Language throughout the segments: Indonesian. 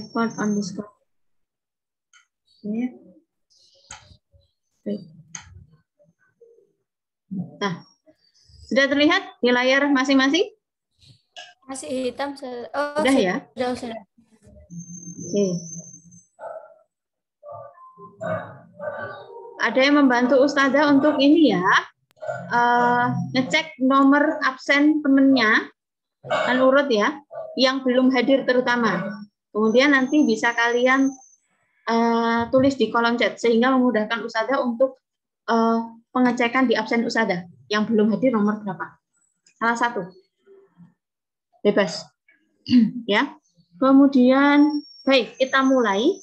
Effort on discovery. Nah, sudah terlihat di layar masing-masing? Masih hitam. Oh, sudah ya? Sudah. Oke. Ada yang membantu Ustazah untuk ini ya, ngecek nomor absen temennya, kan urut ya, yang belum hadir terutama. Kemudian nanti bisa kalian tulis di kolom chat sehingga memudahkan Ustazah untuk pengecekan di absen Ustazah yang belum hadir nomor berapa. Salah satu. Bebas. Ya. Kemudian baik, kita mulai.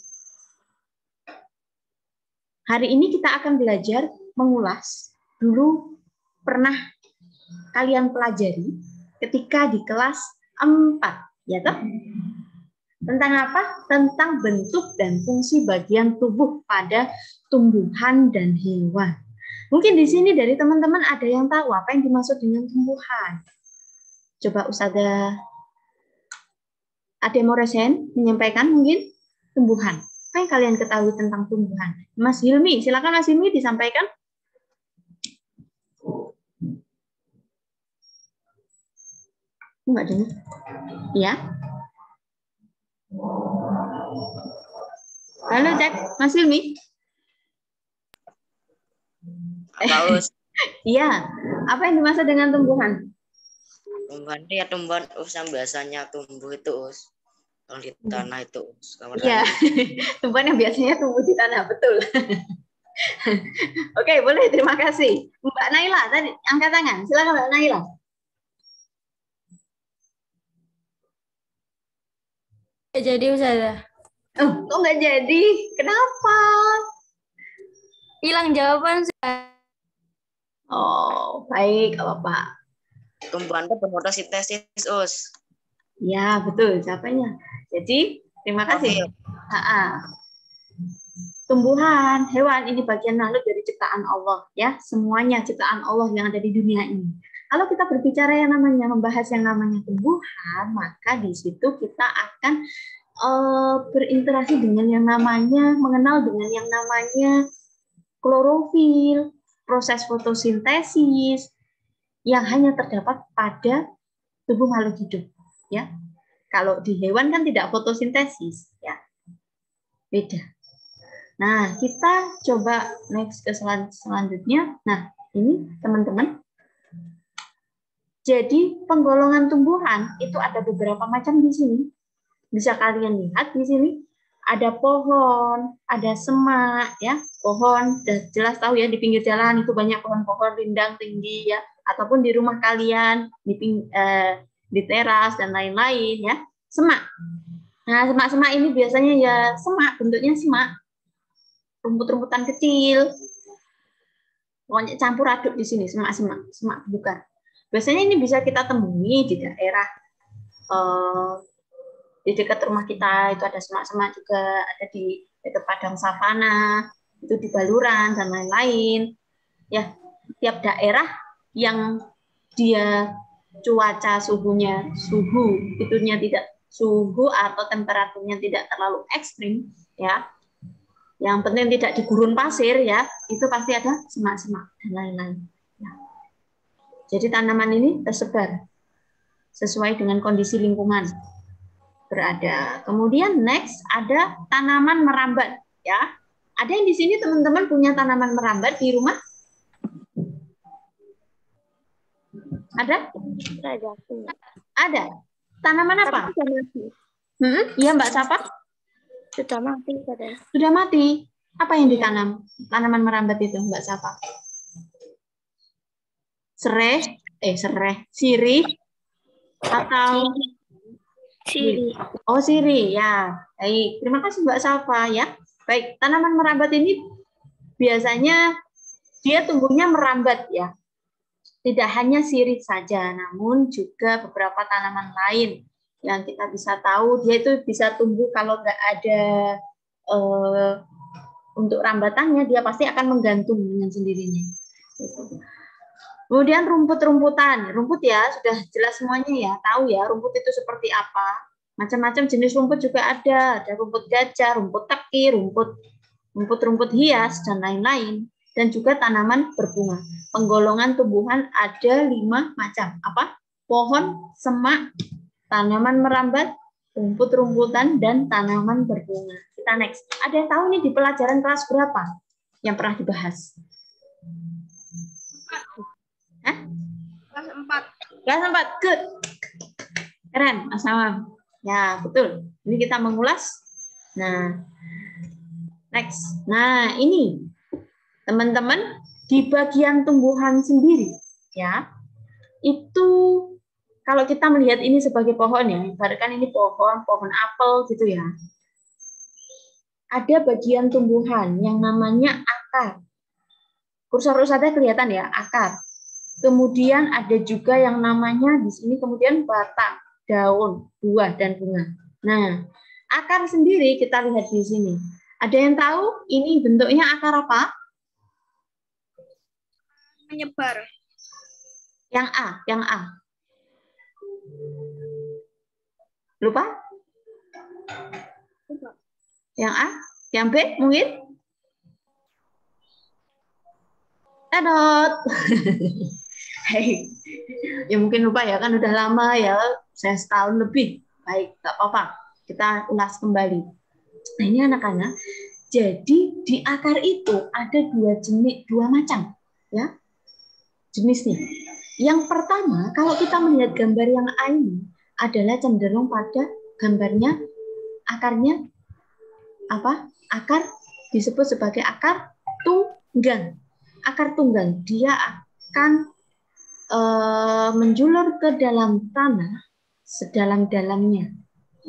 Hari ini kita akan belajar mengulas dulu pernah kalian pelajari ketika di kelas 4, ya toh? Tentang apa? Tentang bentuk dan fungsi bagian tubuh pada tumbuhan dan hewan. Mungkin di sini dari teman-teman ada yang tahu apa yang dimaksud dengan tumbuhan. Coba Ustazah Ade Moresen menyampaikan mungkin tumbuhan. Apa yang kalian ketahui tentang tumbuhan? Mas Hilmi, silakan Mas Hilmi disampaikan. Enggak dengar. Ya. Halo, Cek. Mas Hilmi. Iya. Apa yang dimaksud dengan tumbuhan? Tumbuhan itu ya tumbuhan yang biasanya tumbuh itu kalau di tanah itu. Iya. Tumbuhan yang biasanya tumbuh di tanah, betul. Oke, boleh. Terima kasih. Mbak Naila tadi angkat tangan. Silakan Mbak Naila. Jadi Ustazah. Oh, kok nggak jadi? Kenapa? Hilang jawaban. Oh, baik, Bapak. Tumbuhan itu berfotosintesis, Us. Ya, betul. Siapanya? Jadi, terima kasih. Tumbuhan, hewan, ini bagian makhluk dari ciptaan Allah. Ya, semuanya ciptaan Allah yang ada di dunia ini. Kalau kita berbicara yang namanya, membahas yang namanya tumbuhan, maka di situ kita akan berinteraksi dengan yang namanya, mengenal dengan yang namanya klorofil, proses fotosintesis, yang hanya terdapat pada tubuh makhluk hidup, ya. Kalau di hewan kan tidak fotosintesis, ya. Beda. Nah, kita coba next ke selanjutnya. Nah, ini teman-teman. Jadi, penggolongan tumbuhan itu ada beberapa macam di sini. Bisa kalian lihat di sini. Ada pohon, ada semak, ya. Pohon, sudah jelas tahu ya, di pinggir jalan itu banyak pohon-pohon rindang tinggi, ya. Ataupun di rumah kalian, di teras dan lain-lain, ya. Semak. Nah, semak-semak ini biasanya ya semak, bentuknya semak. Rumput-rumputan kecil. Pokoknya campur aduk di sini, semak-semak, semak bukan. Biasanya ini bisa kita temui di daerah di dekat rumah kita, itu ada semak-semak juga, ada di dekat padang savana, itu di Baluran dan lain-lain. Ya, tiap daerah yang dia cuaca suhunya, suhu atau temperaturnya tidak terlalu ekstrim, ya. Yang penting tidak di gurun pasir, ya, itu pasti ada semak-semak dan lain-lain. Ya. Jadi tanaman ini tersebar sesuai dengan kondisi lingkungan berada. Kemudian next ada tanaman merambat, ya. Ada yang di sini teman-teman punya tanaman merambat di rumah? Ada? Ada. Tanaman apa? Iya, Mbak Safa? Sudah mati, Sudah mati. Apa yang ditanam? Tanaman merambat itu, Mbak Safa? Sirih atau Sirih. Oh, sirih, ya. Baik, terima kasih Mbak Safa, ya. Baik, tanaman merambat ini biasanya dia tumbuhnya merambat, ya. Tidak hanya sirih saja, namun juga beberapa tanaman lain yang kita bisa tahu dia itu bisa tumbuh kalau nggak ada untuk rambatannya, dia pasti akan menggantung dengan sendirinya. Kemudian rumput-rumputan, rumput ya sudah jelas semuanya ya, tahu ya rumput itu seperti apa. Macam-macam jenis rumput juga ada rumput gajah, rumput teki, rumput hias, dan lain-lain. Dan juga tanaman berbunga. Penggolongan tumbuhan ada 5 macam. Apa? Pohon, semak, tanaman merambat, rumput-rumputan, dan tanaman berbunga. Kita next. Ada yang tahu nih di pelajaran kelas berapa yang pernah dibahas? Hah? Kelas 4. Kelas 4. Good. Keren, Mas Awam. Ya, betul. Ini kita mengulas. Nah, next. Nah, ini teman-teman di bagian tumbuhan sendiri, ya. Itu kalau kita melihat ini sebagai pohon ya, ibaratkan ini pohon apel gitu ya. Ada bagian tumbuhan yang namanya akar. Kursor Ustazah kelihatan ya, akar. Kemudian ada juga yang namanya di sini kemudian batang, daun, buah, dan bunga. Nah, akar sendiri kita lihat di sini. Ada yang tahu ini bentuknya akar apa? Menyebar. Yang A. Lupa? Yang A? Yang B mungkin? Tadot. Hei, ya mungkin lupa ya, kan udah lama ya, saya setahun lebih. Baik, nggak apa-apa. Kita ulas kembali. Nah ini anak-anak, jadi di akar itu ada 2 macam, ya jenisnya. Yang pertama, kalau kita melihat gambar yang A ini adalah cenderung pada gambarnya akarnya apa? Akar disebut sebagai akar tunggang. Akar tunggang, dia akan menjulur ke dalam tanah sedalam-dalamnya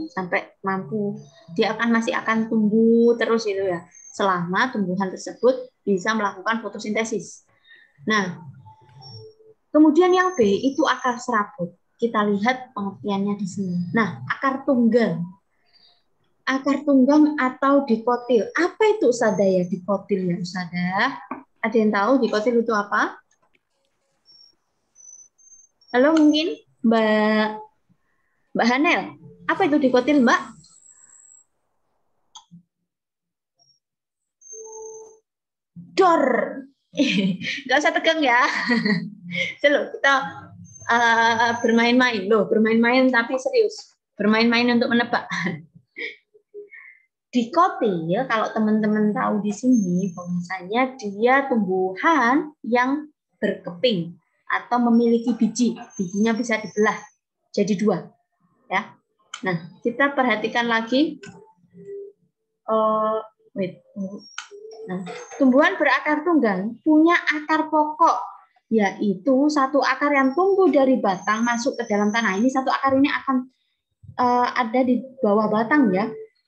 sampai mampu. Dia masih akan tumbuh terus itu ya, selama tumbuhan tersebut bisa melakukan fotosintesis. Nah, kemudian yang B itu akar serabut. Kita lihat pengertiannya di sini. Nah, akar tunggang. Akar tunggang atau dikotil. Apa itu Ustazah ya dikotil ya Ustazah? Ada yang tahu dikotil itu apa? Halo mungkin Mbak Hanel. Apa itu dikotil Mbak? Dor. Nggak usah tegang ya. Selalu kita bermain-main loh, bermain-main tapi serius. Bermain-main untuk menebak. Dikotil, kalau teman-teman tahu di sini, misalnya dia tumbuhan yang berkeping atau memiliki biji. Bijinya bisa dibelah jadi 2. Ya. Nah, kita perhatikan lagi. Nah, tumbuhan berakar tunggang punya akar pokok, yaitu satu akar yang tumbuh dari batang masuk ke dalam tanah. Ini satu akar ini akan ada di bawah batang ya.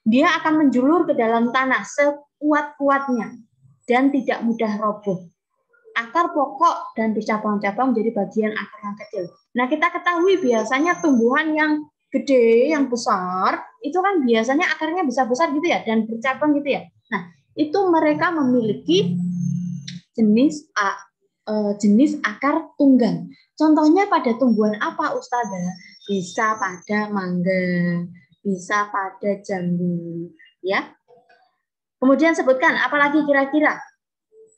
Dia akan menjulur ke dalam tanah sekuat-kuatnya dan tidak mudah roboh. Akar pokok dan bercabang-cabang menjadi bagian akar yang kecil. Nah, kita ketahui biasanya tumbuhan yang gede, yang besar, itu kan biasanya akarnya besar-besar gitu ya, dan bercabang gitu ya. Nah, itu mereka memiliki jenis akar tunggang. Contohnya pada tumbuhan apa, Ustazah? Bisa pada mangga, bisa pada jambu, ya. Kemudian sebutkan, apalagi kira-kira?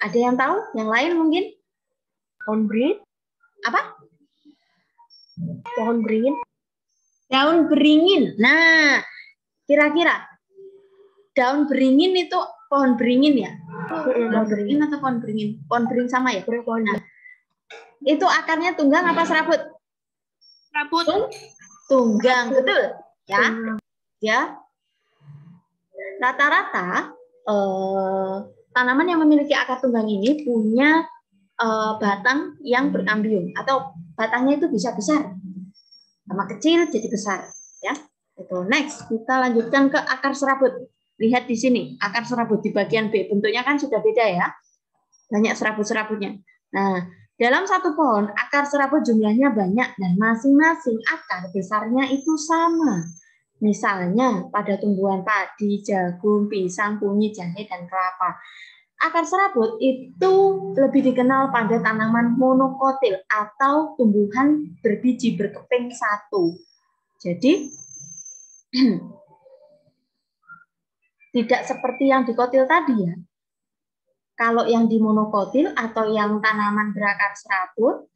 Ada yang tahu? Yang lain mungkin? Pohon beringin? Apa? Pohon beringin? Daun beringin. Nah, kira-kira daun beringin itu pohon beringin ya? Daun beringin atau pohon beringin? Pohon beringin sama ya? Nah, itu akarnya tunggang apa serabut? Serabut. Tunggang, betul. Ya. Ya. Rata-rata tanaman yang memiliki akar tunggang ini punya batang yang berkambium atau batangnya itu bisa besar. Sama kecil jadi besar, ya. Itu. Next, kita lanjutkan ke akar serabut. Lihat di sini, akar serabut di bagian B. Bentuknya kan sudah beda ya. Banyak serabut-serabutnya. Nah, dalam satu pohon, akar serabut jumlahnya banyak dan masing-masing akar besarnya itu sama. Misalnya pada tumbuhan padi, jagung, pisang, kunyit, jahe, dan kelapa. Akar serabut itu lebih dikenal pada tanaman monokotil atau tumbuhan berbiji berkeping satu. Jadi Tidak seperti yang di kotil tadi ya. Kalau yang di monokotil atau yang tanaman berakar serabut,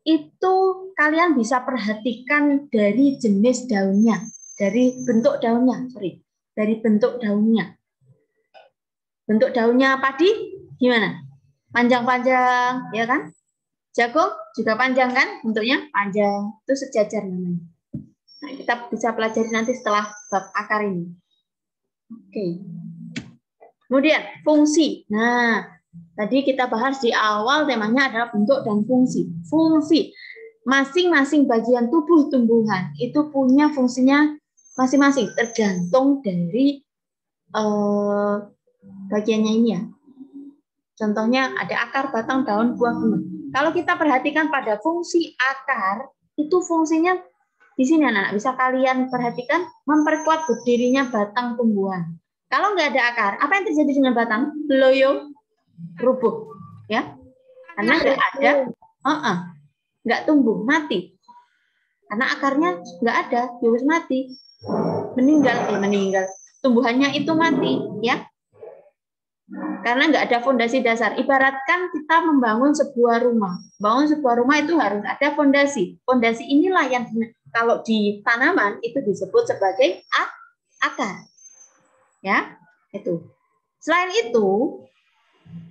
itu kalian bisa perhatikan dari jenis daunnya, dari bentuk daunnya, dari bentuk daunnya. Bentuk daunnya padi gimana? Panjang-panjang, ya kan? Jagung juga panjang kan? Bentuknya panjang, itu sejajar namanya. Nah, kita bisa pelajari nanti setelah bab akar ini. Oke. Kemudian fungsi. Nah, tadi kita bahas di awal temanya adalah bentuk dan fungsi. Fungsi. Masing-masing bagian tubuh tumbuhan itu punya fungsinya masing-masing tergantung dari bagiannya ini ya. Contohnya ada akar, batang, daun, buah, bunga. Kalau kita perhatikan pada fungsi akar, itu fungsinya di sini anak-anak. Bisa kalian perhatikan memperkuat berdirinya batang tumbuhan. Kalau nggak ada akar, apa yang terjadi dengan batang? Loyo, rubuh, ya. Karena nggak ada, nggak tumbuh, mati. Karena akarnya nggak ada, ya wis mati, meninggal. Tumbuhannya itu mati, ya. Karena nggak ada fondasi dasar. Ibaratkan kita membangun sebuah rumah. Bangun sebuah rumah itu harus ada fondasi. Fondasi inilah yang kalau di tanaman itu disebut sebagai akar. Ya, itu. Selain itu,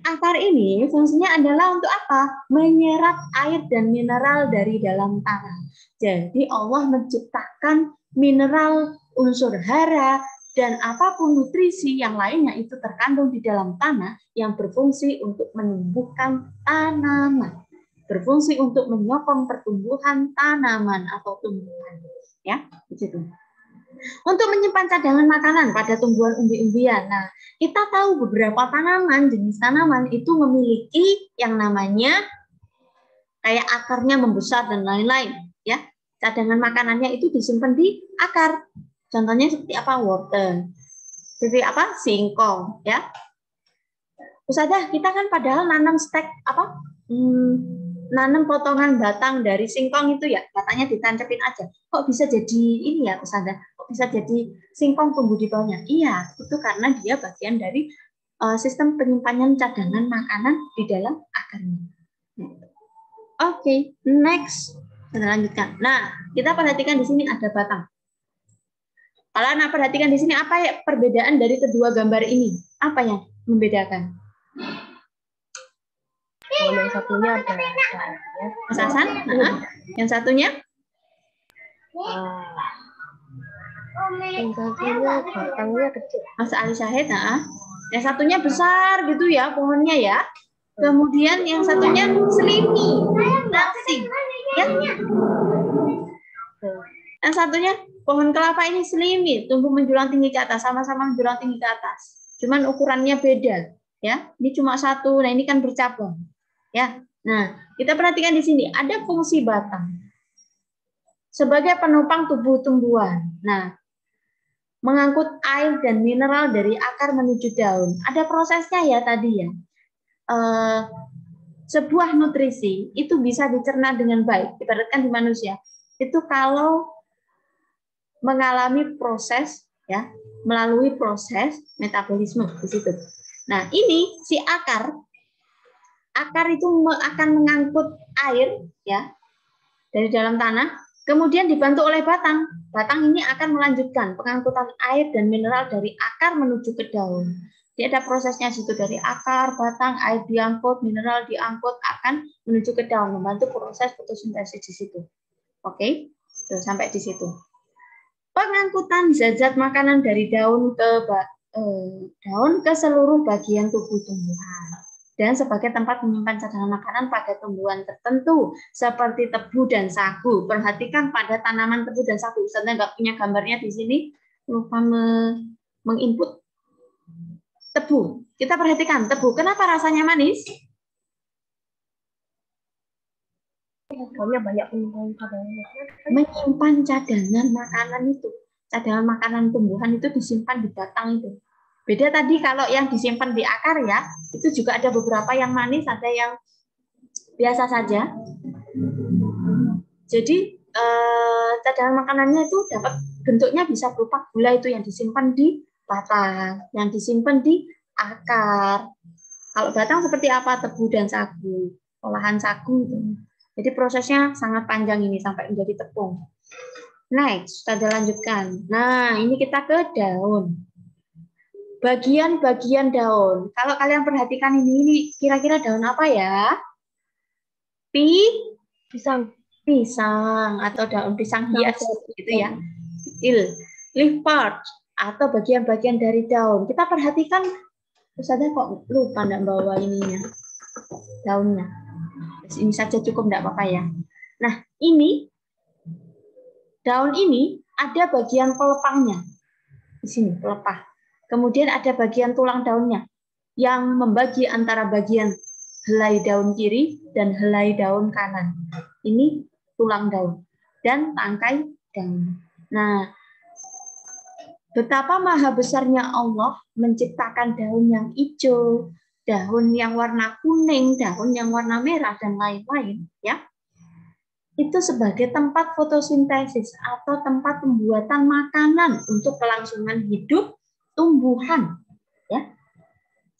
akar ini fungsinya adalah untuk apa? Menyerap air dan mineral dari dalam tanah. Jadi Allah menciptakan mineral, unsur hara, dan apapun nutrisi yang lainnya itu terkandung di dalam tanah yang berfungsi untuk menumbuhkan tanaman. Berfungsi untuk menyokong pertumbuhan tanaman atau tumbuhan. Ya, begitu. Untuk menyimpan cadangan makanan pada tumbuhan umbi-umbian. Nah, kita tahu beberapa tanaman, jenis tanaman itu memiliki yang namanya kayak akarnya membesar dan lain-lain. Ya, cadangan makanannya itu disimpan di akar. Contohnya seperti apa? Wortel. Seperti apa? Singkong. Ya. Ustazah, kita kan padahal nanam stek apa? Nanam potongan batang dari singkong itu ya, batangnya ditancepin aja. Kok bisa jadi ini ya, Ustazah? Bisa jadi singkong tumbuh di bawahnya. Iya, itu karena dia bagian dari sistem penyimpanan cadangan makanan di dalam akarnya. Oke, next. Kita lanjutkan. Nah, kita perhatikan di sini ada batang. Kalau Anda perhatikan di sini apa ya perbedaan dari kedua gambar ini? Apa yang membedakan? Yang satunya ada Sasan? Yang satunya? Yang satunya batangnya kecil. Mas Ali Syahid, yang satunya besar gitu ya pohonnya ya. Kemudian yang satunya selimi, langsing, ya. Yang satunya pohon kelapa ini selimi, tumbuh menjulang tinggi ke atas, sama-sama menjulang tinggi ke atas. Cuman ukurannya beda, ya. Ini cuma satu, nah ini kan bercabang, ya. Nah, kita perhatikan di sini ada fungsi batang sebagai penopang tubuh tumbuhan. Nah, mengangkut air dan mineral dari akar menuju daun. Ada prosesnya ya tadi ya. Sebuah nutrisi itu bisa dicerna dengan baik. Ibaratkan di manusia itu kalau mengalami proses ya, melalui proses metabolisme di situ. Nah ini si akar itu akan mengangkut air ya dari dalam tanah. Kemudian dibantu oleh batang. Batang ini akan melanjutkan pengangkutan air dan mineral dari akar menuju ke daun. Jadi ada prosesnya situ dari akar, batang, air diangkut, mineral diangkut akan menuju ke daun, membantu proses fotosintesis di situ. Oke, tuh, sampai di situ. Pengangkutan zat-zat makanan dari daun ke seluruh bagian tubuh tumbuhan. Dan sebagai tempat menyimpan cadangan makanan pada tumbuhan tertentu seperti tebu dan sagu. Perhatikan pada tanaman tebu dan sagu. Saya nggak punya gambarnya di sini, lupa menginput tebu. Kita perhatikan tebu. Kenapa rasanya manis? Soalnya banyak menyimpan cadangan makanan. Menyimpan cadangan makanan itu. Cadangan makanan tumbuhan itu disimpan di batang itu. Beda tadi kalau yang disimpan di akar ya, itu juga ada beberapa yang manis, ada yang biasa saja. Jadi cadangan makanannya itu dapat bentuknya bisa berupa gula itu yang disimpan di batang, yang disimpan di akar. Kalau batang seperti apa? Tebu dan sagu, olahan sagu itu. Jadi prosesnya sangat panjang ini sampai menjadi tepung. Next, kita lanjutkan. Nah, ini kita ke daun. Bagian-bagian daun. Kalau kalian perhatikan ini kira-kira daun apa ya? Pisang. Pisang atau daun pisang hias gitu ya. Leaf part atau bagian-bagian dari daun. Kita perhatikan, Ustazah kok lupa enggak bawa ininya, daunnya. Ini saja cukup enggak apa-apa ya. Nah, ini daun ini ada bagian pelepahnya. Di sini pelepah. Kemudian ada bagian tulang daunnya yang membagi antara bagian helai daun kiri dan helai daun kanan. Ini tulang daun dan tangkai daun. Nah, betapa maha besarnya Allah menciptakan daun yang hijau, daun yang warna kuning, daun yang warna merah, dan lain-lain. Ya, itu sebagai tempat fotosintesis atau tempat pembuatan makanan untuk kelangsungan hidup tumbuhan. Ya,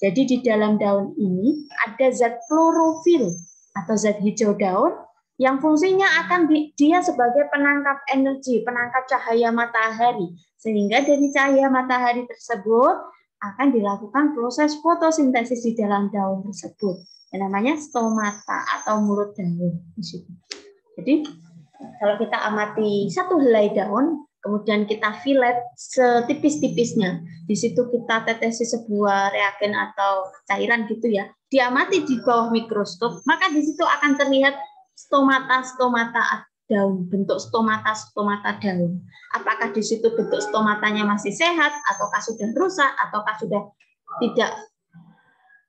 jadi di dalam daun ini ada zat klorofil atau zat hijau daun yang fungsinya akan dia sebagai penangkap energi, penangkap cahaya matahari. Sehingga dari cahaya matahari tersebut akan dilakukan proses fotosintesis di dalam daun tersebut. Yang namanya stomata atau mulut daun. Jadi kalau kita amati satu helai daun, kemudian kita fillet setipis-tipisnya. Di situ kita tetesi sebuah reagen atau cairan gitu ya. Diamati di bawah mikroskop, maka di situ akan terlihat stomata daun, bentuk stomata daun. Apakah di situ bentuk stomatanya masih sehat, ataukah sudah rusak, ataukah sudah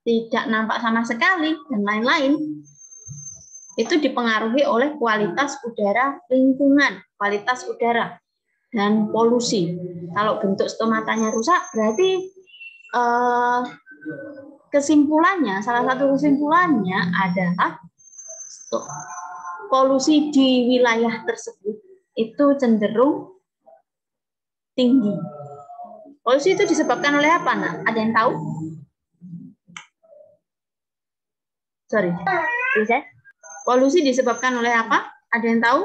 tidak nampak sama sekali, dan lain-lain. Itu dipengaruhi oleh kualitas udara lingkungan, kualitas udara, dan polusi. Kalau bentuk stomatanya rusak, berarti kesimpulannya, salah satu kesimpulannya adalah polusi di wilayah tersebut itu cenderung tinggi. Polusi itu disebabkan oleh apa, Nak? Ada yang tahu? Sorry. Bisa? Polusi disebabkan oleh apa? Ada yang tahu?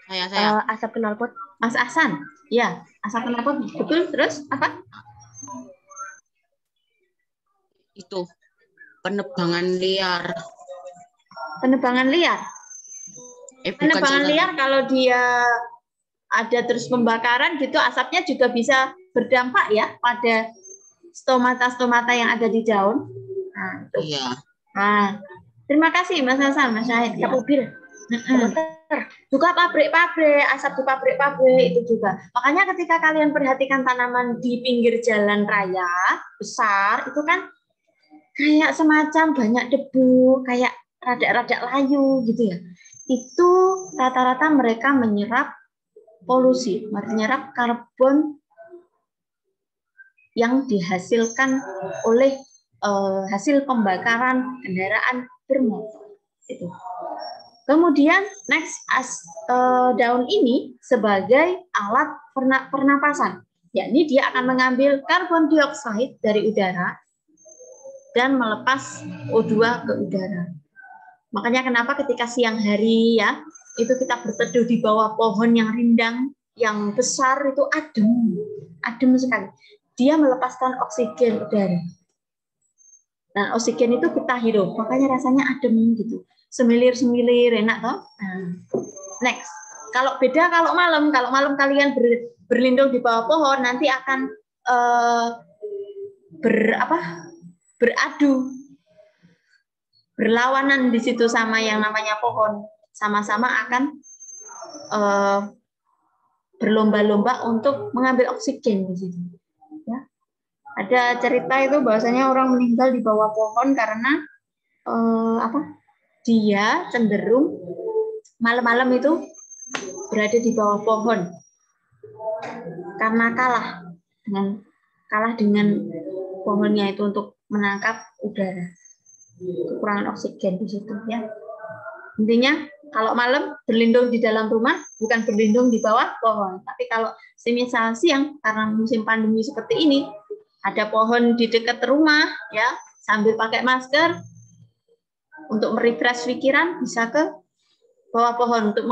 Saya. Asap knalpot. Mas Ahsan. Ya, asap knalpot. Betul. Terus apa? Itu penebangan liar. Penebangan liar. Penebangan liar kalau dia ada terus pembakaran gitu, asapnya juga bisa berdampak ya pada stomata-stomata yang ada di daun. Nah, itu. Iya. Nah, terima kasih Mas Hasan, Mas Syahid. Mobil. Juga pabrik-pabrik, asap di pabrik-pabrik itu juga. Makanya ketika kalian perhatikan tanaman di pinggir jalan raya besar, itu kan kayak semacam banyak debu, kayak rada-rada layu gitu ya. Itu rata-rata mereka menyerap polusi, menyerap karbon yang dihasilkan oleh hasil pembakaran kendaraan bermotor. Itu. Kemudian next daun ini sebagai alat pernapasan, yakni dia akan mengambil karbon dioksida dari udara dan melepas O2 ke udara. Makanya kenapa ketika siang hari ya, itu kita berteduh di bawah pohon yang rindang, yang besar itu adem sekali. Dia melepaskan oksigen udara. Dan oksigen itu kita hirup, makanya rasanya adem gitu. Semilir-semilir, enak toh? Nah, next. Kalau malam kalian berlindung di bawah pohon, nanti akan beradu, berlawanan di situ sama yang namanya pohon. Sama-sama akan berlomba-lomba untuk mengambil oksigen di situ. Ya. Ada cerita itu bahwasanya orang meninggal di bawah pohon karena dia cenderung malam-malam itu berada di bawah pohon karena kalah dengan pohonnya itu untuk menangkap udara, kekurangan oksigen di situ ya. Intinya Kalau malam berlindung di dalam rumah, bukan berlindung di bawah pohon. Tapi kalau semisal siang, karena musim pandemi seperti ini, ada pohon di dekat rumah, ya, sambil pakai masker, untuk merefresh pikiran, bisa ke bawah pohon untuk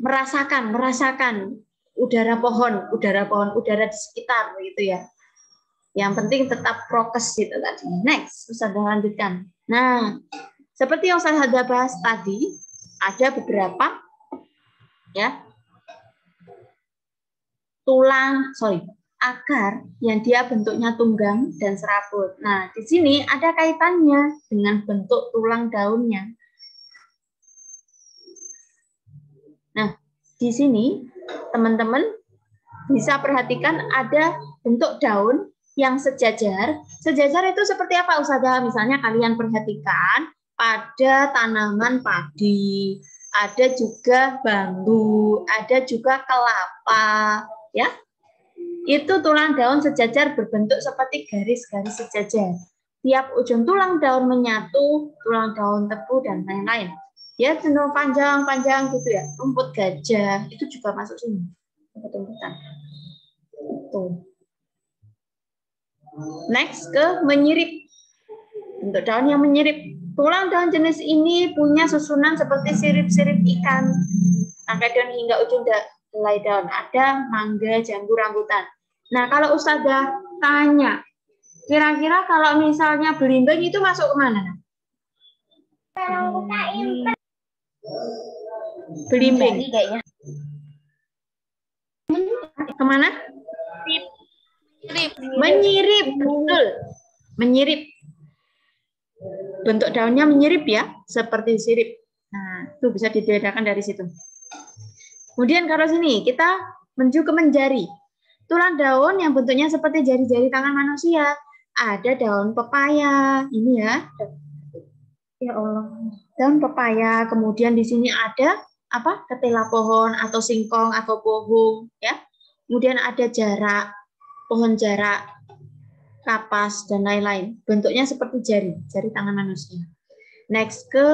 merasakan udara pohon, udara di sekitar, gitu ya. Yang penting tetap prokes gitu tadi. Next, Ustazah lanjutkan. Nah, seperti yang Ustazah bahas tadi, ada beberapa ya akar yang dia bentuknya tunggang dan serabut. Nah, di sini ada kaitannya dengan bentuk tulang daunnya. Nah, di sini teman-teman bisa perhatikan ada bentuk daun yang sejajar. Sejajar itu seperti apa, Ustazah? Misalnya kalian perhatikan pada tanaman padi, ada juga bambu, ada juga kelapa, ya. Itu tulang daun sejajar berbentuk seperti garis-garis sejajar. Tiap ujung tulang daun menyatu, tulang daun tebu dan lain-lain. Ya, cenderung panjang-panjang gitu ya. Rumput gajah itu juga masuk sini. Rumput-rumputan. Tuh. Next ke menyirip. Bentuk daun yang menyirip. Tulang daun jenis ini punya susunan seperti sirip-sirip ikan. Sampai daun hingga ujung helai daun. Ada mangga, jambu, rambutan. Nah, kalau Ustazah tanya, kira-kira kalau misalnya belimbing itu masuk kemana? Belimbing. Kemana? Menyirip, betul. Menyirip. Bentuk daunnya menyirip ya, seperti sirip. Nah, itu bisa dibedakan dari situ. Kemudian kalau sini, kita menuju ke menjari. Tulang daun yang bentuknya seperti jari-jari tangan manusia. Ada daun pepaya, ini ya. Ya Allah. Daun pepaya, kemudian di sini ada apa? Ketela pohon atau singkong atau pohon, ya. Kemudian ada jarak, pohon jarak, kapas, dan lain-lain. Bentuknya seperti jari tangan manusia. Next ke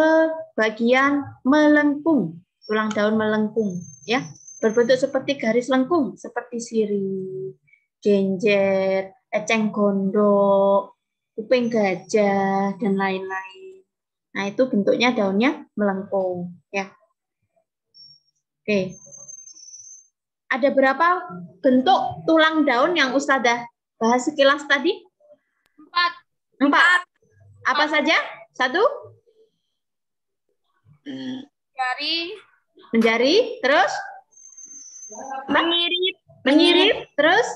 bagian melengkung, tulang daun melengkung, ya, berbentuk seperti garis lengkung, seperti sirih, genjer, eceng gondok, kuping gajah, dan lain-lain. Nah, itu bentuknya daunnya melengkung, ya. Oke. Ada berapa bentuk tulang daun yang Ustazah bahas sekilas tadi? 4. Apa saja? 1? Menjari, terus? Menyirip, terus?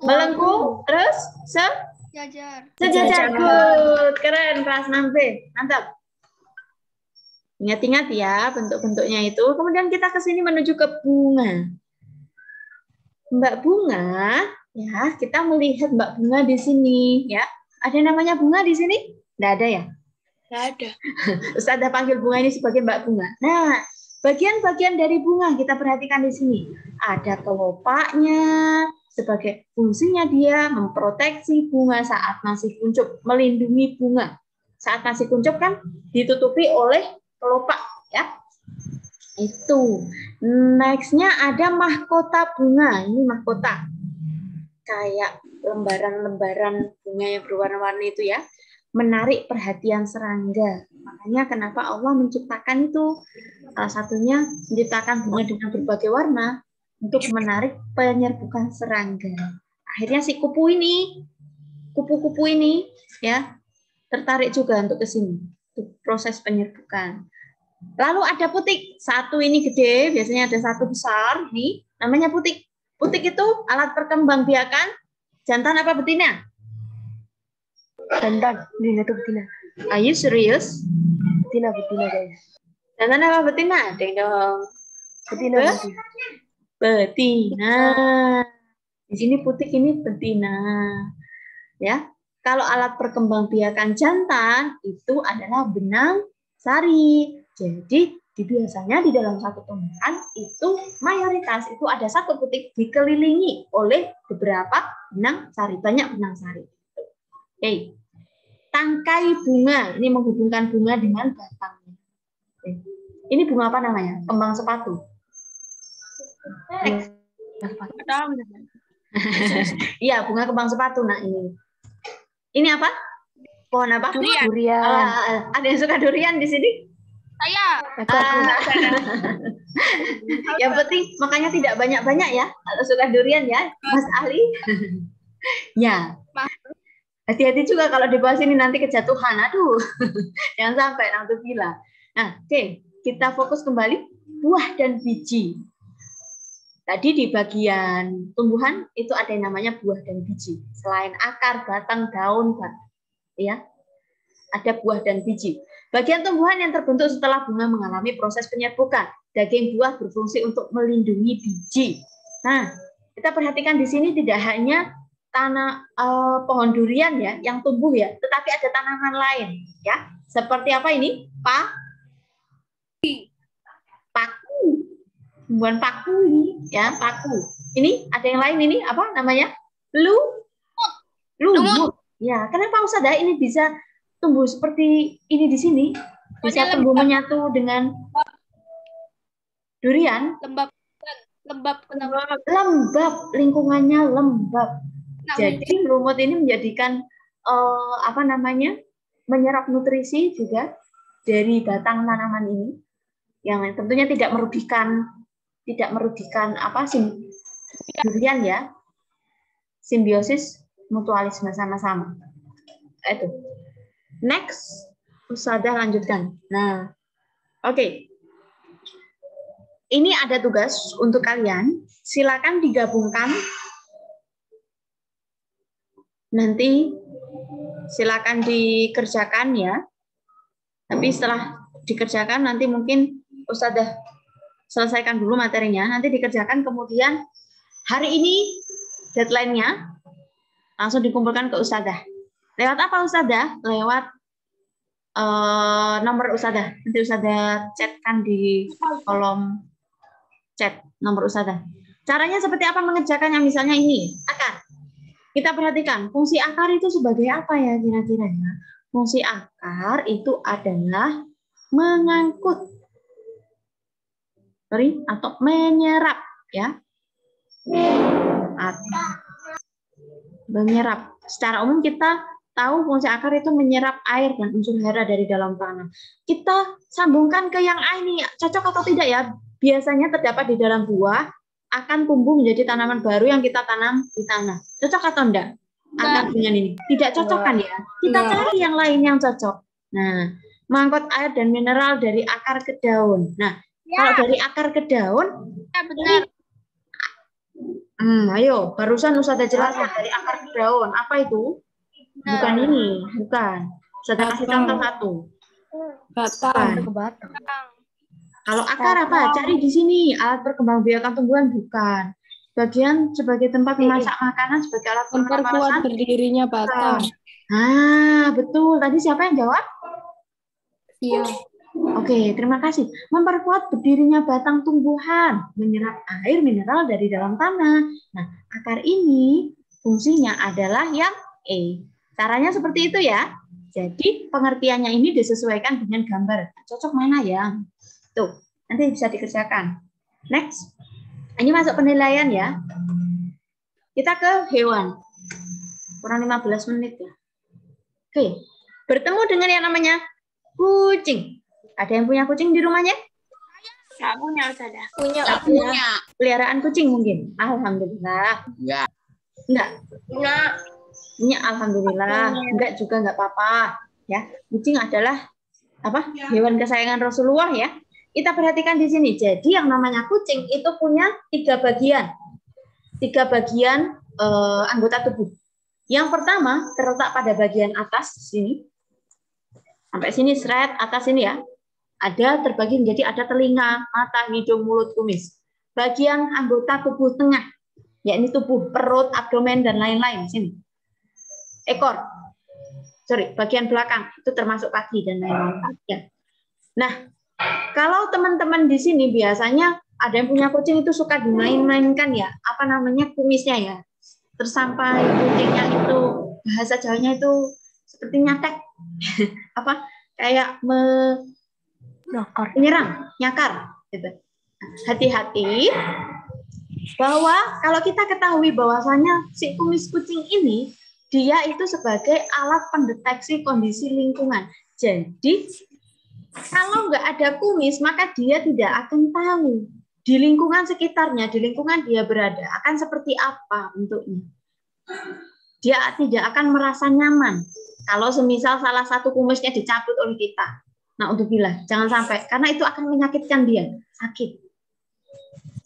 Melengkung, terus? Sejajar. Good. Keren, kelas 6B. Mantap. Ingat-ingat ya bentuk-bentuknya itu. Kemudian kita ke sini menuju ke bunga. Mbak Bunga, ya, kita melihat Mbak Bunga di sini, ya. Ada namanya Bunga di sini? Nggak ada ya? Nggak ada. Ustazah panggil Bunga ini sebagai Mbak Bunga. Nah, bagian-bagian dari bunga kita perhatikan di sini. Ada kelopaknya, sebagai fungsinya dia memproteksi bunga saat masih kuncup, melindungi bunga. Saat masih kuncup kan ditutupi oleh kelopak, ya. Itu. Next-nya ada mahkota bunga. Ini mahkota. Kayak lembaran-lembaran bunga yang berwarna-warni itu ya. Menarik perhatian serangga. Makanya kenapa Allah menciptakan itu. Salah satunya menciptakan bunga dengan berbagai warna untuk menarik penyerbukan serangga. Akhirnya si kupu-kupu ini ya tertarik juga untuk ke sini. Untuk proses penyerbukan. Lalu ada putik. Satu ini gede, biasanya ada satu besar. Ini namanya putik. Putik itu alat perkembangbiakan jantan apa betina? Jantan, ini itu betina. Are you serious? Betina guys. Jantan apa betina? Ding dong. Betina. Betina. Di sini putik, ini betina. Ya. Kalau alat perkembangbiakan jantan itu adalah benang sari. Jadi biasanya di dalam satu tumbuhan itu mayoritas itu ada satu putik dikelilingi oleh beberapa benang sari, banyak benang sari. Oke. Tangkai bunga. Ini menghubungkan bunga dengan batangnya. Oke. Ini bunga apa namanya? Kembang sepatu. Iya, bunga kembang sepatu. Nah, ini. Ini apa? Pohon apa? Durian. Ada yang suka durian di sini? Saya. Yang penting makanya tidak banyak-banyak ya. Kalau suka durian ya, Mas Ali. Ya. Hati-hati juga kalau di bawah sini nanti kejatuhan. Aduh. Jangan sampai naudzubillah. Nah, oke. Kita fokus kembali buah dan biji. Tadi di bagian tumbuhan itu ada yang namanya buah dan biji. Selain akar, batang, daun, ya, ada buah dan biji. Bagian tumbuhan yang terbentuk setelah bunga mengalami proses penyerbukan. Daging buah berfungsi untuk melindungi biji. Nah, kita perhatikan di sini tidak hanya tanah pohon durian ya yang tumbuh ya, tetapi ada tanaman lain ya. Seperti apa ini? Paku. Tumbuhan paku ini ya, paku. Ini ada yang lain ini apa namanya? Lumut. Ya, kenapa Ustazah ini bisa tumbuh seperti ini di sini? Bisa tumbuh menyatu dengan durian? Lembab. Lembab, lingkungannya lembab. Jadi lumut ini menjadikan apa namanya? Menyerap nutrisi juga dari batang tanaman ini, yang tentunya tidak merugikan apa durian ya. Simbiosis mutualisme sama-sama. Itu. Next, Ustazah lanjutkan. Nah, oke. Ini ada tugas untuk kalian. Silakan digabungkan. Nanti silakan dikerjakan ya. Tapi setelah dikerjakan nanti mungkin Ustazah selesaikan dulu materinya. Nanti dikerjakan kemudian hari ini deadline-nya langsung dikumpulkan ke Ustazah. Lewat apa Ustazah? Lewat nomor Ustazah. Nanti Ustazah chatkan di kolom chat nomor Ustazah. Caranya seperti apa mengerjakannya? Misalnya ini, akar. Kita perhatikan, fungsi akar itu sebagai apa ya kira-kira ya? Fungsi akar itu adalah mengangkut atau menyerap ya. Atau menyerap. Secara umum kita tahu fungsi akar itu menyerap air dan unsur hara dari dalam tanah. Kita sambungkan ke yang A ini, cocok atau tidak ya? Biasanya terdapat di dalam buah akan tumbuh menjadi tanaman baru yang kita tanam di tanah. Cocok atau enggak? Akar dengan ini. Tidak cocok kan ya? Kita cari yang lain yang cocok. Nah, mengangkut air dan mineral dari akar ke daun. Nah, kalau dari akar ke daun, benar. Ayo, barusan Ustazah jelaskan dari akar ke daun. Apa itu? Bukan ini, bukan. Ustazah kasih contoh satu. Batang. Kalau akar apa? Cari di sini. Alat perkembangbiakan tumbuhan bukan. Bagian sebagai tempat memasak makanan sebagai alat memperkuat berdirinya batang. Ah, betul. Tadi siapa yang jawab? Iya. Oke, terima kasih. Memperkuat berdirinya batang tumbuhan, menyerap air mineral dari dalam tanah. Nah, akar ini fungsinya adalah yang E. Caranya seperti itu ya. Jadi pengertiannya ini disesuaikan dengan gambar. Cocok mana ya? Tuh, nanti bisa dikerjakan. Next. Ini masuk penilaian ya. Kita ke hewan. Kurang 15 menit ya. Oke. Bertemu dengan yang namanya kucing. Ada yang punya kucing di rumahnya? Nggak punya, Ustazah. Punya. Peliharaan kucing mungkin? Alhamdulillah. Enggak. Enggak. Punya. Alhamdulillah. Enggak juga enggak apa-apa. Ya, kucing adalah apa? Hewan kesayangan Rasulullah ya. Kita perhatikan di sini. Jadi yang namanya kucing itu punya 3 bagian. 3 bagian anggota tubuh. Yang pertama terletak pada bagian atas sini. Sampai sini seret atas sini ya. Ada terbagi menjadi ada telinga, mata, hidung, mulut, kumis. Bagian anggota tubuh tengah, yakni tubuh, perut, abdomen dan lain-lain sini. Ekor. Bagian belakang itu termasuk kaki dan lain-lain. Ya. Nah, kalau teman-teman di sini biasanya ada yang punya kucing itu suka dimain-mainkan ya, apa namanya kumisnya ya. Terus sampai kucingnya itu bahasa Jawanya itu seperti nyatek. Apa? Kayak menyerang, nyakar gitu. Hati-hati bahwa kalau kita ketahui bahwasanya si kumis kucing ini dia itu sebagai alat pendeteksi kondisi lingkungan. Jadi kalau nggak ada kumis maka dia tidak akan tahu di lingkungan sekitarnya, di lingkungan dia berada akan seperti apa bentuknya. Dia tidak akan merasa nyaman kalau semisal salah satu kumisnya dicabut oleh kita. Nah, udzubillah, jangan sampai karena itu akan menyakitkan dia, sakit.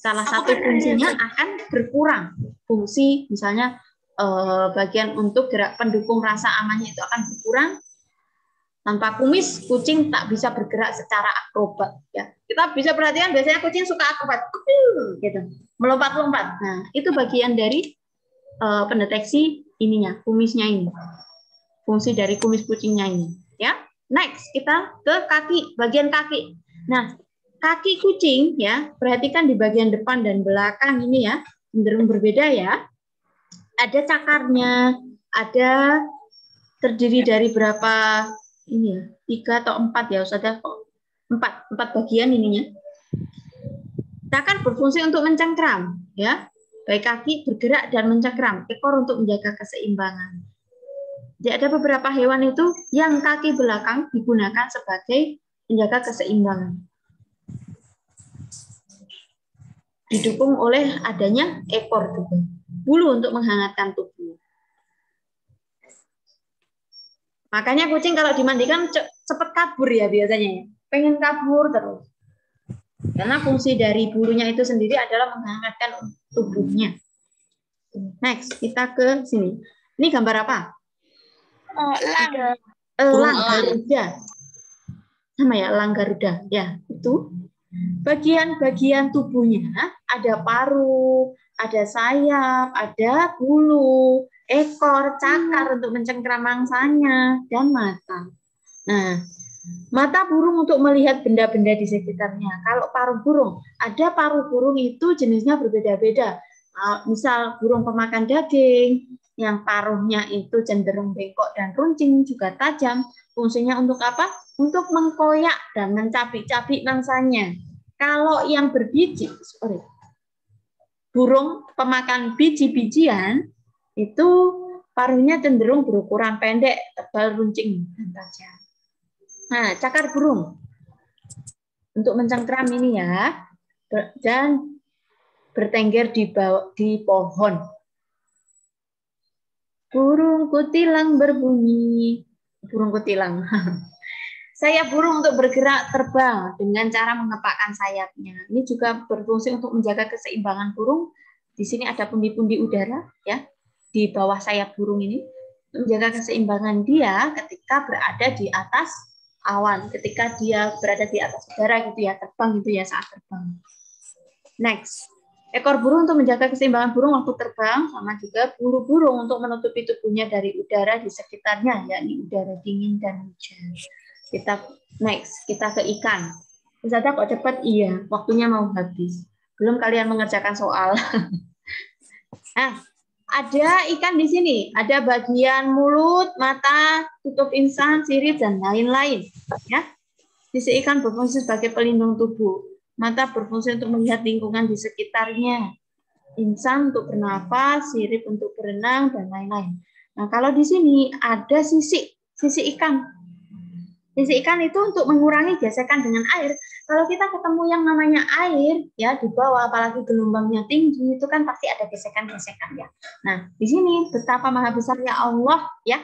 Salah satu fungsinya akan berkurang. Fungsi misalnya bagian untuk gerak pendukung rasa amannya itu akan berkurang. Tanpa kumis, kucing tak bisa bergerak secara akrobat. Ya, kita bisa perhatikan biasanya kucing suka akrobat, gitu, melompat-lompat. Nah, itu bagian dari pendeteksi ininya, kumisnya ini. Fungsi dari kumis kucingnya ini. Ya, next kita ke kaki, bagian kaki. Nah, kaki kucing ya, perhatikan di bagian depan dan belakang ini ya, cenderung berbeda ya. Ada cakarnya, ada terdiri dari berapa ini ya, 3 atau 4 ya, Ustazah, 4 bagian ininya. Cakar berfungsi untuk mencengkram ya, baik kaki bergerak dan mencengkram, ekor untuk menjaga keseimbangan. Jadi ada beberapa hewan itu yang kaki belakang digunakan sebagai menjaga keseimbangan. Didukung oleh adanya ekor juga. Bulu untuk menghangatkan tubuh. Makanya kucing kalau dimandikan cepat kabur ya biasanya. Pengen kabur terus. Karena fungsi dari bulunya itu sendiri adalah menghangatkan tubuhnya. Next, kita ke sini. Ini gambar apa? Elang Garuda. Sama ya, elang Garuda. Ya, itu. Bagian-bagian tubuhnya ada paruh, ada sayap, ada bulu, ekor, cakar untuk mencengkram mangsanya, dan mata. Nah, mata burung untuk melihat benda-benda di sekitarnya. Kalau paruh burung, ada paruh burung itu jenisnya berbeda-beda. Misal burung pemakan daging, yang paruhnya itu cenderung bengkok dan runcing, juga tajam. Fungsinya untuk apa? Untuk mengkoyak dan mencabik-cabik mangsanya. Kalau yang berbiji, burung pemakan biji-bijian, itu paruhnya cenderung berukuran pendek, tebal, runcing, dan tajam. Nah, cakar burung untuk mencengkram ini ya, dan bertengger di pohon. Burung kutilang berbunyi, burung kutilang. Sayap burung untuk bergerak terbang dengan cara mengepakkan sayapnya. Ini juga berfungsi untuk menjaga keseimbangan burung. Di sini ada pundi-pundi udara ya di bawah sayap burung ini, menjaga keseimbangan dia ketika berada di atas awan, ketika dia berada di atas udara gitu ya, terbang gitu ya saat terbang. Next, ekor burung untuk menjaga keseimbangan burung waktu terbang, sama juga bulu burung untuk menutupi tubuhnya dari udara di sekitarnya, yakni udara dingin dan hujan. Kita ke ikan. Ustazah kok cepat? Iya, waktunya mau habis. Belum kalian mengerjakan soal. Nah, ada ikan di sini. Ada bagian mulut, mata, tutup insang, sirip, dan lain-lain. Ya, sisi ikan berfungsi sebagai pelindung tubuh. Mata berfungsi untuk melihat lingkungan di sekitarnya. Insang untuk bernapas, sirip untuk berenang, dan lain-lain. Nah, kalau di sini ada sisi ikan. Sisi ikan itu untuk mengurangi gesekan dengan air. Kalau kita ketemu yang namanya air ya di bawah, apalagi gelombangnya tinggi, itu kan pasti ada gesekan-gesekan ya. Nah, di sini betapa maha besarnya Allah ya.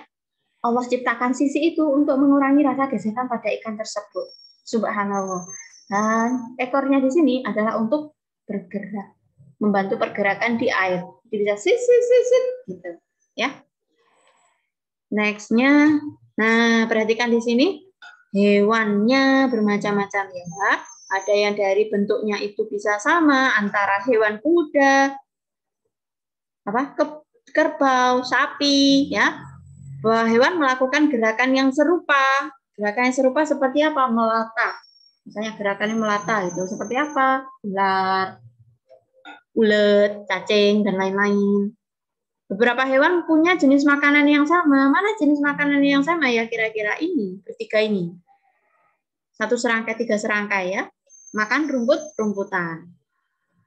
Allah ciptakan sisi itu untuk mengurangi rasa gesekan pada ikan tersebut. Subhanallah. Dan ekornya di sini adalah untuk bergerak, membantu pergerakan di air. Jadi bisa sit gitu ya. Next-nya, nah perhatikan di sini. Hewannya bermacam-macam ya. Ada yang dari bentuknya itu bisa sama antara hewan kuda, kerbau, sapi ya. Bahwa hewan melakukan gerakan yang serupa. Gerakan yang serupa seperti apa? Melata. Misalnya gerakannya melata itu seperti apa? Ular, ulet, cacing dan lain-lain. Beberapa hewan punya jenis makanan yang sama. Mana jenis makanan yang sama ya kira-kira ini? Bertiga ini. Satu serangkai, tiga serangkai ya. Makan rumput-rumputan.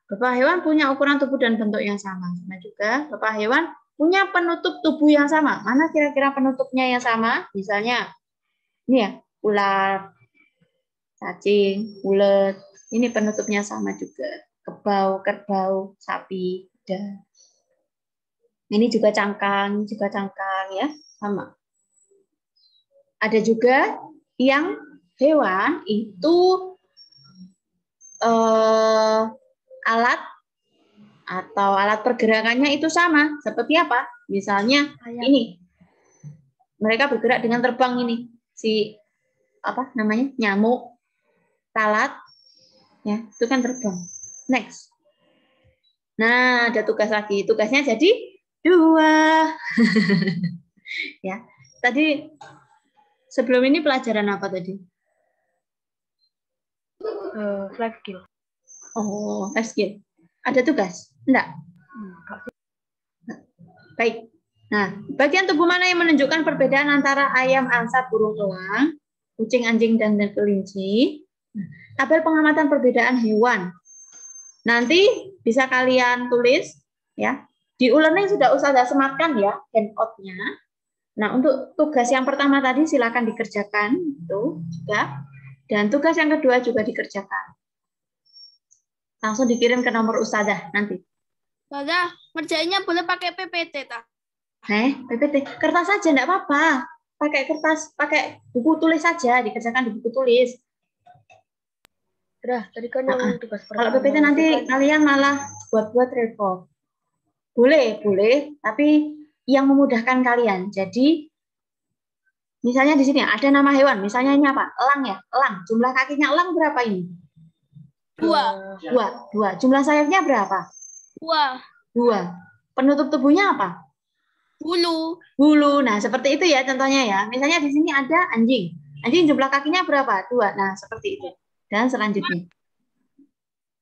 Beberapa hewan punya ukuran tubuh dan bentuk yang sama. Sama juga beberapa hewan punya penutup tubuh yang sama. Mana kira-kira penutupnya yang sama? Misalnya, ini ya, ular, cacing, ulet. Ini penutupnya sama juga. Kebau, kerbau, sapi, kuda. Ini juga cangkang ya, sama. Ada juga yang hewan itu alat atau alat pergerakannya itu sama. Seperti apa? Misalnya ini. Mereka bergerak dengan terbang ini. Si apa namanya? Nyamuk, lalat, ya, itu kan terbang. Next. Nah, ada tugas lagi. Tugasnya jadi 2. Ya. Tadi sebelum ini pelajaran apa tadi? Life skill. Oh, life skill. Ada tugas? Enggak? Baik. Nah, bagian tubuh mana yang menunjukkan perbedaan antara ayam, angsa, burung elang, kucing, anjing, dan kelinci? Tabel pengamatan perbedaan hewan. Nanti bisa kalian tulis ya. Di e-learning sudah Ustazah sematkan ya handout-nya. Nah, untuk tugas yang pertama tadi silakan dikerjakan itu juga. Dan tugas yang kedua juga dikerjakan. Langsung dikirim ke nomor Ustazah nanti. Ustazah, ngerjainnya boleh pakai PPT, tak? PPT. Kertas saja enggak apa-apa. Pakai kertas, pakai buku tulis saja, dikerjakan di buku tulis. Tadi kan yang tugas Kalau pertama. PPT nanti kalian malah buat-buat report. Boleh, tapi yang memudahkan kalian. Jadi, misalnya di sini ada nama hewan. Misalnya ini apa? Elang ya, elang. Jumlah kakinya elang berapa ini? 2. Jumlah sayapnya berapa? 2. Penutup tubuhnya apa? Bulu. Nah, seperti itu ya contohnya ya. Misalnya di sini ada anjing. Anjing jumlah kakinya berapa? 2. Nah, seperti itu. Dan selanjutnya.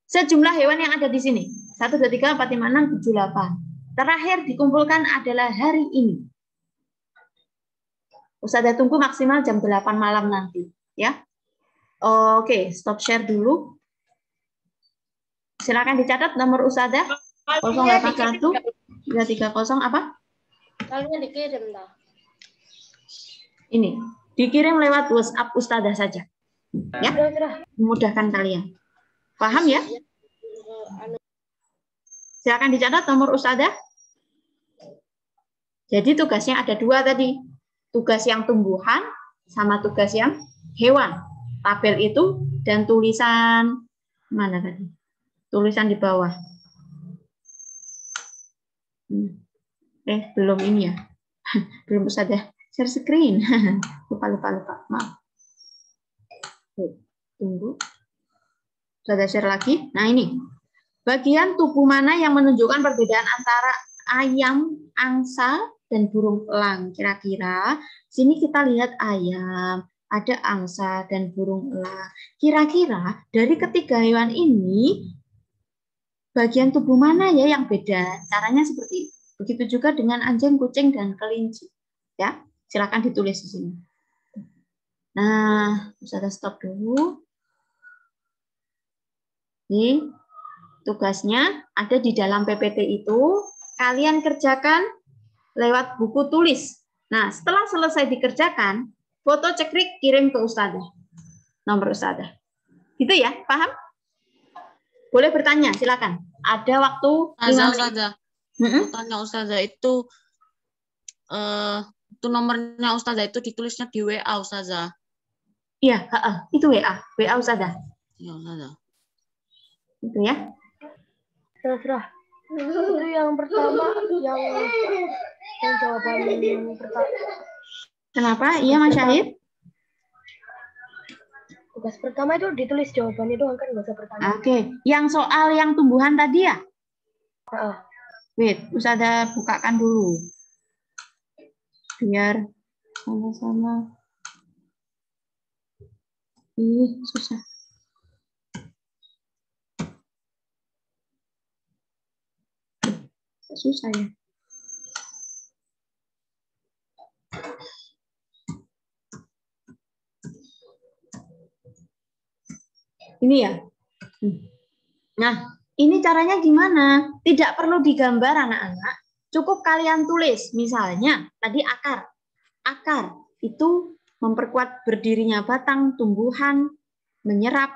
Sejumlah hewan yang ada di sini. 1, 2, 3, 4, 5, 6, 7, 8. Terakhir dikumpulkan adalah hari ini. Ustazah tunggu maksimal jam 8 malam nanti. Ya. Oke, stop share dulu. Silakan dicatat nomor Ustazah. 081 330 apa? Kalian dikirim, tak? Ini. Dikirim lewat WhatsApp Ustazah saja. Ya. Memudahkan kalian. Paham ya? Silakan dicatat nomor Ustazah. Jadi tugasnya ada 2 tadi. Tugas yang tumbuhan sama tugas yang hewan. Tabel itu dan tulisan mana tadi? Tulisan di bawah. Belum ini ya. Belum Ustazah share screen. Lupa. Maaf. Tunggu. Ustazah share lagi. Nah, ini. Bagian tubuh mana yang menunjukkan perbedaan antara ayam, angsa, dan burung elang? Kira-kira sini kita lihat ayam, ada angsa, dan burung elang. Kira-kira dari ketiga hewan ini, bagian tubuh mana ya yang beda? Caranya seperti itu. Begitu juga dengan anjing, kucing, dan kelinci. Ya, silakan ditulis di sini. Nah, bisa stop dulu. Ini tugasnya ada di dalam PPT itu. Kalian kerjakan lewat buku tulis. Nah, setelah selesai dikerjakan, foto cekrik kirim ke Ustazah. Nomor Ustazah. Gitu ya, paham? Boleh bertanya, silakan. Ada waktu 5 menit. Ustazah. Tanya Ustazah itu nomornya Ustazah itu ditulisnya di WA Ustazah. Iya, itu WA Ustazah. Iya Ustazah. Itu ya. Serah. Itu yang pertama, yang jawaban pertama. Kenapa? Iya, Mas Syahid? Tugas pertama itu ditulis jawabannya doang kan, nggak usah pertanyaan. Oke. Yang soal yang tumbuhan tadi ya? Wait, Ustazah bukakan dulu. Biar sama-sama. Susah. Susah ya. Ini ya. Nah, ini caranya gimana? Tidak perlu digambar anak-anak. Cukup kalian tulis. Misalnya, tadi akar. Akar itu memperkuat berdirinya batang, tumbuhan, menyerap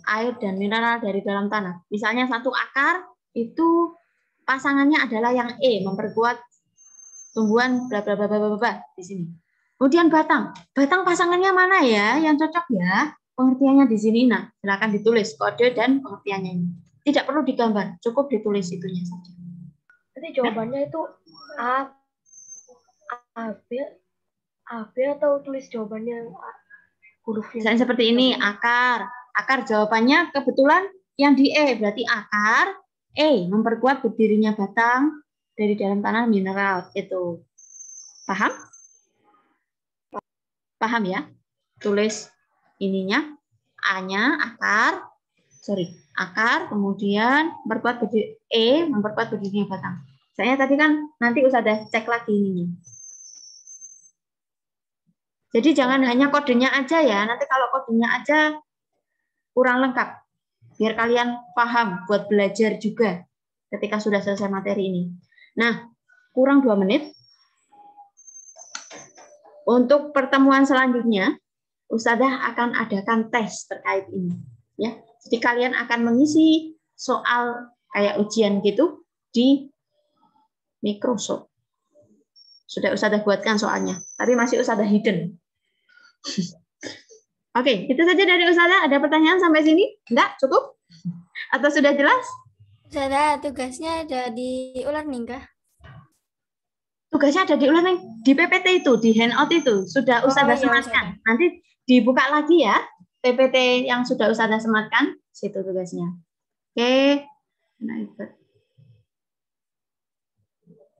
air dan mineral dari dalam tanah. Misalnya satu akar itu pasangannya adalah yang E, memperkuat tumbuhan bla bla bla bla bla di sini. Kemudian batang. Batang pasangannya mana ya yang cocok ya? Pengertiannya di sini. Nah, silakan ditulis kode dan pengertiannya ini. Tidak perlu digambar, cukup ditulis itunya saja. Nanti jawabannya itu A, B, atau tulis jawabannya hurufnya. Misalnya seperti ini, akar. Akar jawabannya kebetulan yang di E, berarti akar. E, memperkuat berdirinya batang dari dalam tanah mineral. Itu. Paham? Paham ya? Tulis ininya, A-nya, akar. Akar, kemudian memperkuat memperkuat berdirinya batang. Saya tadi kan nanti Ustazah cek lagi ininya. Jadi jangan hanya kodenya aja ya. Nanti kalau kodenya aja kurang lengkap. Biar kalian paham buat belajar juga ketika sudah selesai materi ini. Nah, kurang 2 menit. Untuk pertemuan selanjutnya, Ustazah akan adakan tes terkait ini. Ya, jadi kalian akan mengisi soal kayak ujian gitu di Microsoft. Sudah Ustazah buatkan soalnya, tapi masih Ustazah hidden. Oke, itu saja dari Ustazah. Ada pertanyaan sampai sini? Enggak? Cukup? Atau sudah jelas? Ustazah, tugasnya ada di e-learning kah? Tugasnya ada di e-learning, di PPT itu, di handout itu. Sudah Ustazah iya, sematkan. Nanti dibuka lagi ya, PPT yang sudah Ustazah sematkan, situ tugasnya. Oke. Nah, itu.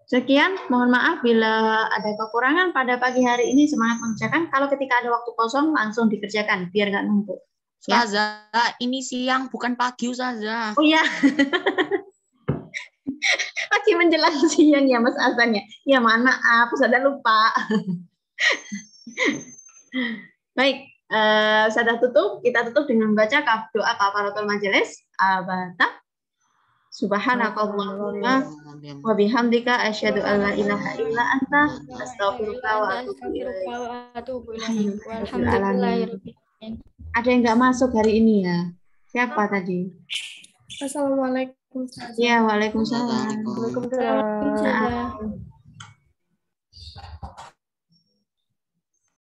Sekian, mohon maaf bila ada kekurangan pada pagi hari ini. Semangat mengerjakan. Kalau ketika ada waktu kosong, langsung dikerjakan, biar nggak numpuk. Ya. Ustazah, ini siang bukan pagi Ustazah. Oh iya. Pagi menjelang siang ya Mas Hasan ya. Ya mohon maaf, Ustazah lupa. Baik, Ustazah tutup. Kita tutup dengan membaca doa kafaratul majelis. Abata. Subhanakallahumma wa bihamdika asyhadu an la ilaha illa anta astaghfiruka wa atubu ilaik. Ada yang nggak masuk hari ini ya? Siapa tadi? Assalamualaikum. Ya, waalaikumsalam. Waalaikumsalam. Waalaikumsalam.